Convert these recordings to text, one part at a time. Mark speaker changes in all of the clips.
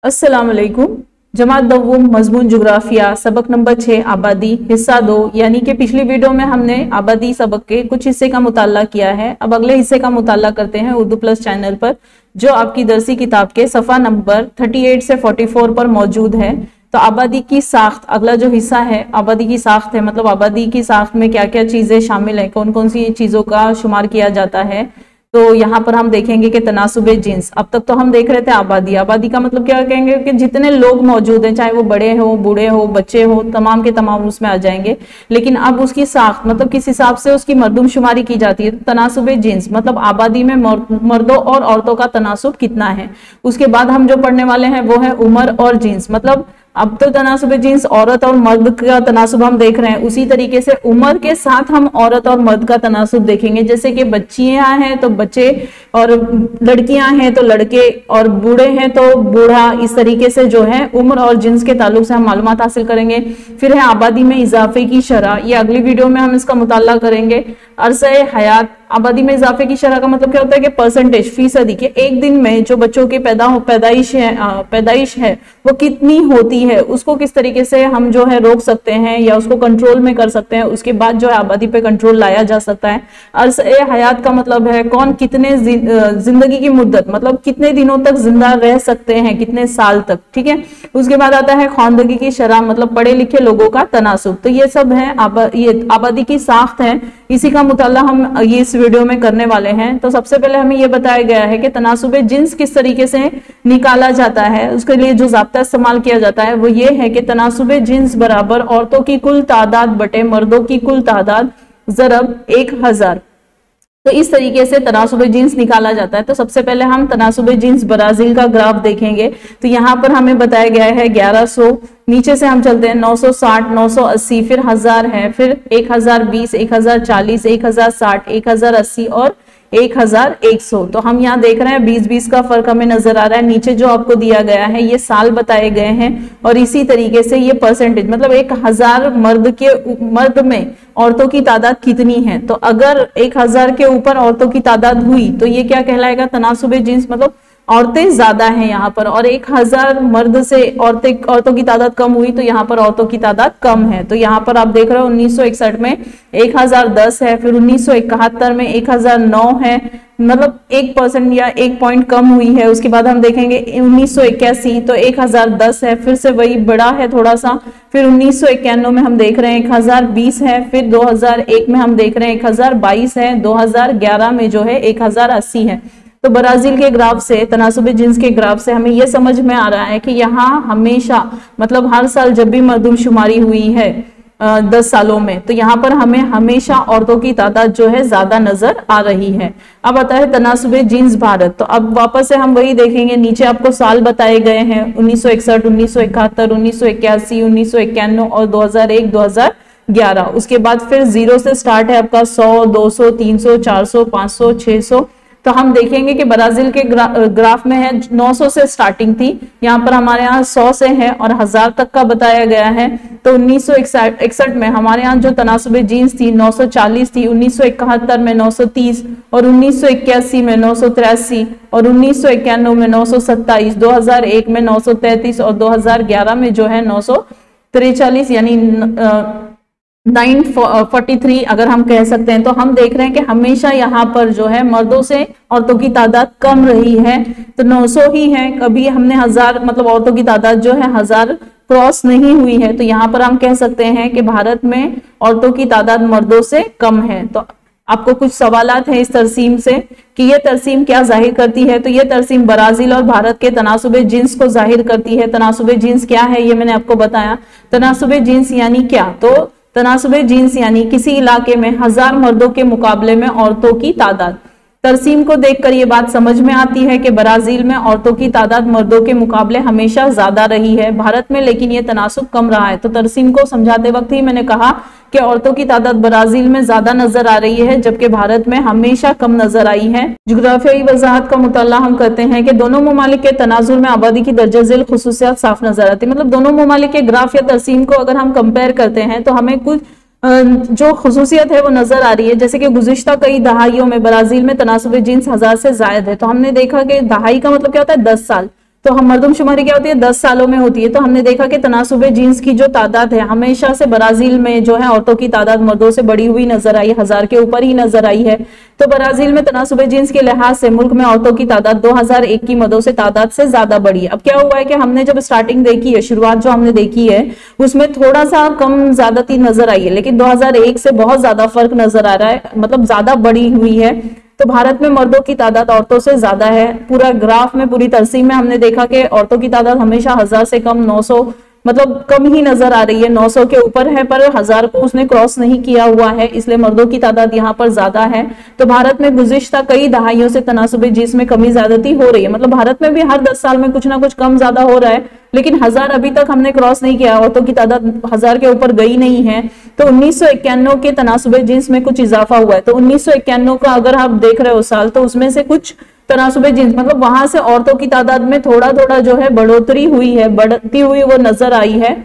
Speaker 1: अस्सलाम वालेकुम। जमात दव्वुम मजमून जुग्राफिया सबक नंबर 6 आबादी हिस्सा 2, यानी कि पिछली वीडियो में हमने आबादी सबक के कुछ हिस्से का मुताला किया है। अब अगले हिस्से का मुताला करते हैं उर्दू प्लस चैनल पर, जो आपकी दरसी किताब के सफ़ा नंबर 38 से 44 पर मौजूद है। तो आबादी की साख्त, अगला जो हिस्सा है आबादी की साख्त है, मतलब आबादी की साख्त में क्या क्या चीजें शामिल है, कौन कौन सी चीजों का शुमार किया जाता है। तो यहाँ पर हम देखेंगे कि तनासुबे जिन्स। अब तक तो हम देख रहे थे आबादी। आबादी का मतलब क्या कहेंगे कि जितने लोग मौजूद हैं, चाहे वो बड़े हो, बूढ़े हो, बच्चे हो, तमाम के तमाम उसमें आ जाएंगे। लेकिन अब उसकी साख्त मतलब किस हिसाब से उसकी मर्दमशुमारी की जाती है। तनासुबे जिन्स मतलब आबादी में मर्दों और औरतों का तनासुब कितना है। उसके बाद हम जो पढ़ने वाले हैं वो है उम्र और जिन्स। मतलब अब तो तनासुबे जिन्स औरत और मर्द का तनासुब हम देख रहे हैं, उसी तरीके से उम्र के साथ हम औरत और मर्द का तनासुब देखेंगे। जैसे कि बच्चियां हैं तो बच्चे, और लड़कियां हैं तो लड़के, और बूढ़े हैं तो बूढ़ा। इस तरीके से जो है उम्र और जिन्स के ताल्लुक से हम मालूमात हासिल करेंगे। फिर है आबादी में इजाफे की शरह, ये अगली वीडियो में हम इसका मुताला करेंगे। अरसे हयात, आबादी में इजाफे की शरह का मतलब क्या होता है कि परसेंटेज, फीसदी के एक दिन में जो बच्चों की पैदाइश है वो कितनी होती है, उसको किस तरीके से हम जो है रोक सकते हैं या उसको कंट्रोल में कर सकते हैं। उसके बाद जो है आबादी पे कंट्रोल लाया जा सकता है। अरसे हयात का मतलब है कौन कितने जिंदगी की मुद्दत, मतलब कितने दिनों तक जिंदा रह सकते हैं, कितने साल तक, ठीक है। उसके बाद आता है ख्वानदगी की शरह, मतलब पढ़े लिखे लोगों का तनासुब। तो ये सब है ये आबादी की साख्त है, इसी का मुताला हम ये इस वीडियो में करने वाले हैं। तो सबसे पहले हमें ये बताया गया है कि तनासुबे जिन्स किस तरीके से निकाला जाता है। उसके लिए जो ज़ाब्ता इस्तेमाल किया जाता है वो ये है कि तनासुबे जिन्स बराबर औरतों की कुल तादाद बटे मर्दों की कुल तादाद ज़रब 1000। तो इस तरीके से तनासुबे जिन्स निकाला जाता है। तो सबसे पहले हम तनासुबे जिन्स ब्राजील का ग्राफ देखेंगे। तो यहाँ पर हमें बताया गया है 1100, नीचे से हम चलते हैं 960, 980, फिर 1000 है, फिर 1020, 1040, 1060, 1080 और 1100। तो हम यहाँ देख रहे हैं 20-20 का फर्क हमें नजर आ रहा है। नीचे जो आपको दिया गया है ये साल बताए गए हैं, और इसी तरीके से ये परसेंटेज, मतलब 1000 मर्द में औरतों की तादाद कितनी है। तो अगर 1000 के ऊपर औरतों की तादाद हुई तो ये क्या कहलाएगा, तनासुबे जिन्स, मतलब औरतें ज्यादा हैं यहाँ पर। और 1000 मर्द से औरतों की तादाद कम हुई तो यहाँ पर औरतों की तादाद कम है। तो यहाँ पर आप देख रहे हो 1961 में 1010 है, फिर 1971 में 1009 है, मतलब 1% या 1 पॉइंट कम हुई है। उसके बाद हम देखेंगे 1981 तो 1010 है, फिर से वही बड़ा है थोड़ा सा। फिर 1991 में हम देख रहे हैं 1020 है, फिर 2001 में हम देख रहे हैं 1022 है, 2011 में जो है 1080 है। तो ब्राजील के ग्राफ से, तनासुबे जिन्स के ग्राफ से हमें यह समझ में आ रहा है कि यहाँ हमेशा, मतलब हर साल जब भी मर्दमशुमारी हुई है 10 सालों में, तो यहाँ पर हमें हमेशा औरतों की तादाद जो है ज्यादा नजर आ रही है। अब आता है तनासुबे जिन्स भारत। तो अब वापस से हम वही देखेंगे, नीचे आपको साल बताए गए हैं 1961, 1971, 1981, 1991 और 2001, 2011। उसके बाद फिर 0 से स्टार्ट है आपका 100, 200, 300, 400, 500, 600। तो हम देखेंगे कि ब्राजील के ग्राफ में है 900 से स्टार्टिंग थी, यहाँ पर हमारे यहाँ 100 से है और 1000 तक का बताया गया है। तो 1961 में हमारे यहाँ जो तनासुबे जिन्स थी 940 थी, 1971 में 930 और 1981 में 983 और 1991 में 927, 2001 में 933 और 2011 में जो है 943, यानी 943 अगर हम कह सकते हैं। तो हम देख रहे हैं कि हमेशा यहाँ पर जो है मर्दों से औरतों की तादाद कम रही है। तो 900 ही है, कभी हमने 1000, मतलब औरतों की तादाद जो है 1000 क्रॉस नहीं हुई है। तो यहाँ पर हम कह सकते हैं कि भारत में औरतों की तादाद मर्दों से कम है। तो आपको कुछ सवालात हैं इस तरसीम से कि ये तरसीम क्या जाहिर करती है। तो ये तरसीम ब्राजील और भारत के तनासुबे जिन्स को जाहिर करती है। तनासुबे जिन्स क्या है ये मैंने आपको बताया। तनासुबे जिन्स यानी क्या, तो तनासुबे जिन्स यानी किसी इलाके में 1000 मर्दों के मुकाबले में औरतों की तादाद। तरसीम को देखकर ये बात समझ में आती है कि ब्राजील में औरतों की तादाद मर्दों के मुकाबले हमेशा ज्यादा रही है, भारत में लेकिन ये तनासुब कम रहा है। तो तरसीम को समझाते वक्त ही मैंने कहा कि औरतों की तादाद ब्राजील में ज्यादा नजर आ रही है, जबकि भारत में हमेशा कम नजर आई है। जुग्राफियाई वजाहत का मुताला हम करते हैं कि दोनों ममालिक के तनाजुर में आबादी की दर्जा झेल खुसूसियात साफ नजर आती है। मतलब दोनों ममालिक के ग्राफ या तरसीम को अगर हम कंपेयर करते हैं तो हमें कुछ जो खुसूसियत है वो नजर आ रही है। जैसे कि गुज़िश्ता कई दहाइयों में ब्राजील में तनासुबे जिन्स 1000 से जायद है। तो हमने देखा कि दहाई का मतलब क्या होता है 10 साल, तो हम मर्दमशुमारी क्या होती है 10 सालों में होती है। तो हमने देखा कि तनासुबे जीन्स की जो तादाद है हमेशा से ब्राजील में जो है औरतों की तादाद मर्दों से बढ़ी हुई नजर आई, 1000 के ऊपर ही नजर आई है। तो ब्राजील में तनासुबे जीन्स के लिहाज से मुल्क में औरतों की तादाद 2001 की मर्दों से तादाद से ज्यादा बढ़ी है। अब क्या हुआ है कि हमने जब स्टार्टिंग देखी है, शुरुआत जो हमने देखी है उसमें थोड़ा सा कम ज्यादती नजर आई है, लेकिन 2001 से बहुत ज्यादा फर्क नजर आ रहा है, मतलब ज्यादा बढ़ी हुई है। तो भारत में मर्दों की तादाद औरतों से ज्यादा है। पूरा ग्राफ में, पूरी तरसीम में हमने देखा कि औरतों की तादाद हमेशा 1000 से कम, 900 मतलब कम ही नजर आ रही है, 900 के ऊपर है पर 1000 को उसने क्रॉस नहीं किया हुआ है, इसलिए मर्दों की तादाद यहाँ पर ज्यादा है। तो भारत में गुज़िश्ता कई दहाइयों से तनासुबे जिस्म कमी ज्यादती हो रही है, मतलब भारत में भी हर 10 साल में कुछ ना कुछ कम ज्यादा हो रहा है, लेकिन 1000 अभी तक हमने क्रॉस नहीं किया, औरतों की तादाद 1000 के ऊपर गई नहीं है। तो 1991 के तनासुबे जिन्स में कुछ इजाफा हुआ है। तो 1991 का अगर आप देख रहे हो साल, तो उसमें से कुछ तनासुबे जिन्स मतलब वहां से औरतों की तादाद में थोड़ा थोड़ा जो है बढ़ोतरी हुई है, बढ़ती हुई वो नजर आई है।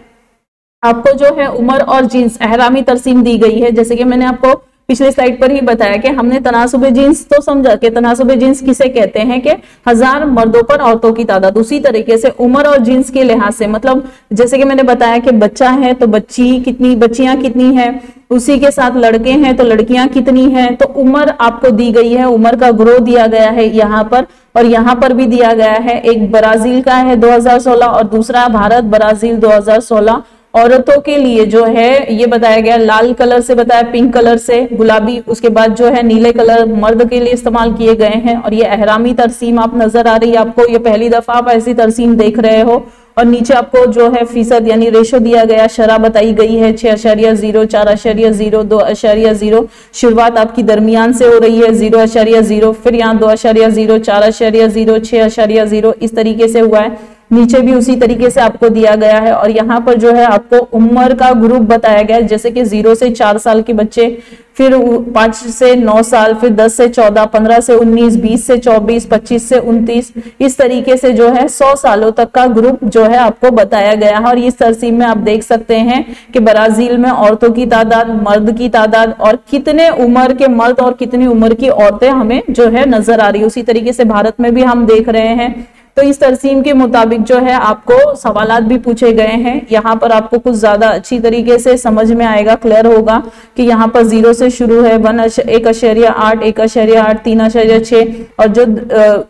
Speaker 1: आपको जो है उम्र और जिन्स अहरामी तरसीम दी गई है, जैसे कि मैंने आपको पिछले स्लाइड पर ही बताया कि हमने तनासुबे जिन्स तो समझा कि तनासुबे जिन्स किसे कहते हैं कि 1000 मर्दों पर औरतों की तादाद। उसी तरीके से उम्र और जिन्स के लिहाज से, मतलब जैसे कि मैंने बताया कि बच्चा है तो बच्ची कितनी, बच्चियां कितनी है, उसी के साथ लड़के हैं तो लड़कियां कितनी हैं। तो उम्र आपको दी गई है, उम्र का ग्रो दिया गया है यहाँ पर, और यहाँ पर भी दिया गया है। एक ब्राजील का है 2016 और दूसरा भारत ब्राजील 2016। औरतों के लिए जो है ये बताया गया, लाल कलर से बताया, पिंक कलर से, गुलाबी, उसके बाद जो है नीले कलर मर्द के लिए इस्तेमाल किए गए हैं। और ये अहरामी तरसीम आप नजर आ रही है आपको, ये पहली दफा आप ऐसी तरसीम देख रहे हो। और नीचे आपको जो है फीसद यानी रेशो दिया गया, शरह बताई गई है 6.0, 4.0, 2.0। शुरुआत आपकी दरमियान से हो रही है 0.0, फिर यहाँ 2.0, 4.0, 6.0, इस तरीके से हुआ है। नीचे भी उसी तरीके से आपको दिया गया है। और यहाँ पर जो है आपको उम्र का ग्रुप बताया गया है, जैसे कि 0 से 4 साल के बच्चे, फिर 5 से 9 साल, फिर 10 से 14, 15 से 19, 20 से 24, 25 से 29, इस तरीके से जो है 100 सालों तक का ग्रुप जो है आपको बताया गया है। और इस तरसीम में आप देख सकते हैं कि ब्राजील में औरतों की तादाद, मर्द की तादाद और कितने उम्र के मर्द और कितनी उम्र की औरतें हमें जो है नजर आ रही है। उसी तरीके से भारत में भी हम देख रहे हैं। तो इस तरसीम के मुताबिक जो है आपको सवालात भी पूछे गए हैं। यहाँ पर आपको कुछ ज्यादा अच्छी तरीके से समझ में आएगा, क्लियर होगा कि यहाँ पर 0 से शुरू है, 1.8, 1.8, 3.6, और जो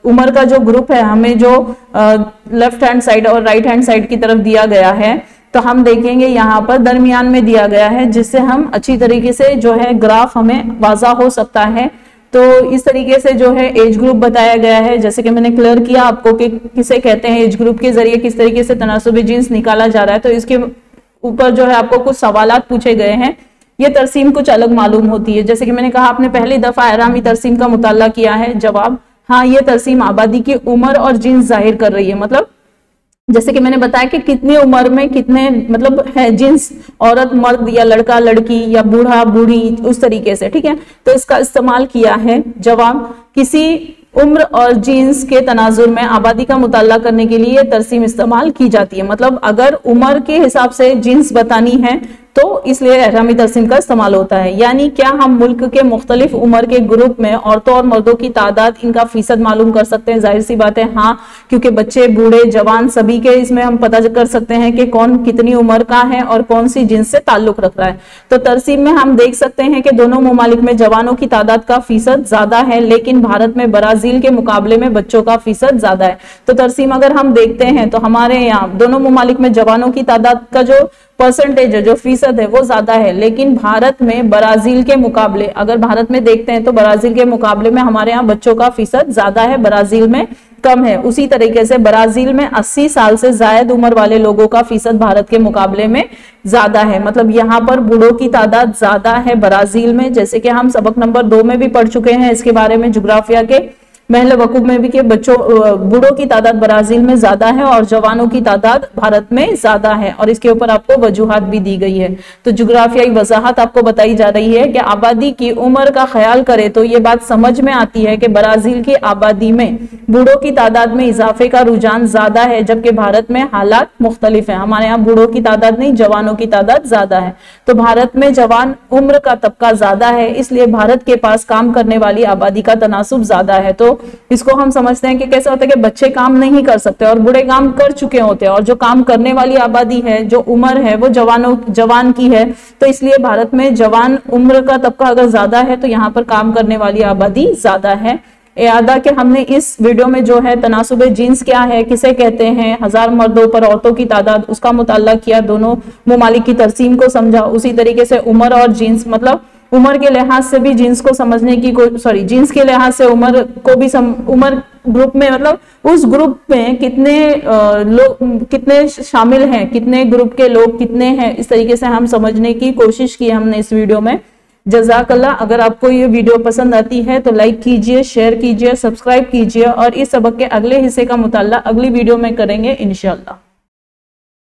Speaker 1: उम्र का जो ग्रुप है हमें जो लेफ्ट हैंड साइड और राइट हैंड साइड की तरफ दिया गया है, तो हम देखेंगे यहाँ पर दरमियान में दिया गया है, जिससे हम अच्छी तरीके से जो है ग्राफ हमें वाज़ा हो सकता है। तो इस तरीके से जो है एज ग्रुप बताया गया है, जैसे कि मैंने क्लियर किया आपको कि किसे कहते हैं, एज ग्रुप के जरिए किस तरीके से तनासुबी जीन्स निकाला जा रहा है। तो इसके ऊपर जो है आपको कुछ सवालात पूछे गए हैं। ये तरसीम कुछ अलग मालूम होती है, जैसे कि मैंने कहा आपने पहली दफा अहरामी तरसीम का मुताला किया है। जवाब हाँ, ये तरसीम आबादी की उम्र और जिन्स जाहिर कर रही है, मतलब जैसे कि मैंने बताया कि कितनी उम्र में कितने मतलब है जिन्स, औरत मर्द या लड़का लड़की या बूढ़ा बूढ़ी, उस तरीके से, ठीक है। तो इसका इस्तेमाल किया है। जवाब किसी उम्र और जीन्स के तनाजुर में आबादी का मुताला करने के लिए तरसीम इस्तेमाल की जाती है। मतलब अगर उम्र के हिसाब से जीन्स बतानी है तो इसलिए अहरामी तरसीम का इस्तेमाल होता है। यानी क्या हम मुल्क के मुख्तलिफ उम्र के ग्रुप में औरतों और मर्दों की तादाद, इनका फीसद मालूम कर सकते हैं? जाहिर सी बात है हाँ, क्योंकि बच्चे बूढ़े जवान सभी के इसमें हम पता कर सकते हैं कि कौन कितनी उम्र का है और कौन सी जिन्स से ताल्लुक रख रहा है। तो तरसीम में हम देख सकते हैं कि दोनों ममालिक में जवानों की तादाद का फीसद ज्यादा है, लेकिन भारत में ब्राजील के मुकाबले में बच्चों का फीसद ज्यादा है। तो तरसीम अगर हम देखते हैं तो हमारे यहाँ दोनों ममालिक में जवानों की तादाद का जो परसेंटेज है, जो फीसद है, वो ज्यादा है, लेकिन भारत में ब्राजील के मुकाबले, अगर भारत में देखते हैं तो ब्राजील के मुकाबले में हमारे यहाँ बच्चों का फीसद ज्यादा है, ब्राजील में कम है। उसी तरीके से ब्राजील में 80 साल से जायद उम्र वाले लोगों का फीसद भारत के मुकाबले में ज्यादा है। मतलब यहाँ पर बूढ़ों की तादाद ज्यादा है ब्राजील में, जैसे कि हम सबक नंबर 2 में भी पढ़ चुके हैं इसके बारे में, जुग्राफिया के महल वकूफ में भी, कि बच्चों बूढ़ों की तादाद ब्राजील में ज्यादा है और जवानों की तादाद भारत में ज्यादा है। और इसके ऊपर आपको वजूहात भी दी गई है। तो जुग्राफियाई वजाहत आपको बताई जा रही है कि आबादी की उम्र का ख्याल करे तो ये बात समझ में आती है कि ब्राजील की आबादी में बूढ़ों की तादाद में इजाफे का रुझान ज्यादा है, जबकि भारत में हालात मुख्तलिफ है। हमारे यहाँ बूढ़ों की तादाद नहीं, जवानों की तादाद ज्यादा है। तो भारत में जवान उम्र का तबका ज्यादा है, इसलिए भारत के पास काम करने वाली आबादी का तनासुब ज्यादा है। तो इसको हम समझते हैं कि कैसे होता है कि बच्चे काम नहीं कर सकते और बूढ़े काम कर चुके होते हैं, और जो काम करने वाली आबादी है, जो उम्र है वो जवान की है। तो इसलिए भारत में जवान उम्र का तबका अगर ज्यादा है तो यहाँ पर काम करने वाली आबादी ज्यादा है। याद आ कि हमने इस वीडियो में जो है तनासुबे जीन्स क्या है, किसे कहते हैं, 1000 मर्दों पर औरतों की तादाद, उसका मुताला किया, दोनों ममालिक की तरसीम को समझा। उसी तरीके से उम्र और जीन्स, मतलब उम्र के लिहाज से भी जीन्स को समझने की जीन्स के लिहाज से उम्र को भी उम्र ग्रुप में, मतलब उस ग्रुप में कितने लोग कितने शामिल हैं, कितने ग्रुप के लोग कितने हैं, इस तरीके से हम समझने की कोशिश की हमने इस वीडियो में। जज़ाकल्लाह। अगर आपको ये वीडियो पसंद आती है तो लाइक कीजिए, शेयर कीजिए, सब्सक्राइब कीजिए, और इस सबक के अगले हिस्से का मुताल्ला अगली वीडियो में करेंगे इंशाअल्लाह।